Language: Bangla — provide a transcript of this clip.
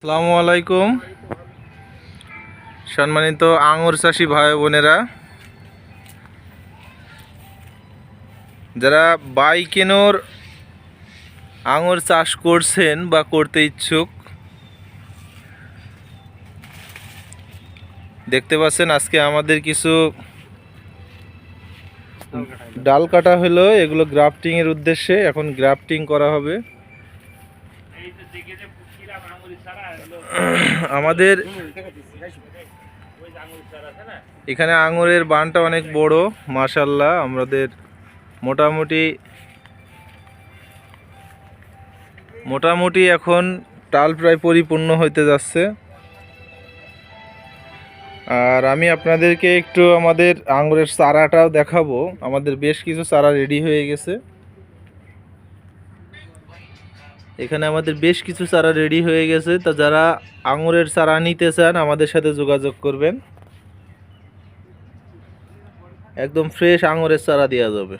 আসসালামু আলাইকুম সম্মানিত আঙুর চাষি ভাই বোনেরা, যারা বাইকেনোর আঙুর চাষ করছেন বা করতে ইচ্ছুক, দেখতে পাচ্ছেন আজকে আমাদের কিছু ডাল কাটা হলো। এগুলো গ্রাফটিং এর উদ্দেশ্যে এখন গ্রাফটিং করা হবে। আমাদের এখানে আঙুরের বানটা অনেক বড়, মাশাআল্লাহ। আমাদের মোটামুটি এখন টাল প্রায় পরিপূর্ণ হইতে যাচ্ছে। আর আমি আপনাদেরকে একটু আমাদের আঙুরের চারাটাও দেখাবো। আমাদের বেশ কিছু চারা রেডি হয়ে গেছে। এখানে আমাদের বেশ কিছু চারা রেডি হয়ে গেছে। তা যারা আঙুরের চারা নিতে চান আমাদের সাথে যোগাযোগ করবেন, একদম ফ্রেশ আঙুরের চারা দেওয়া যাবে।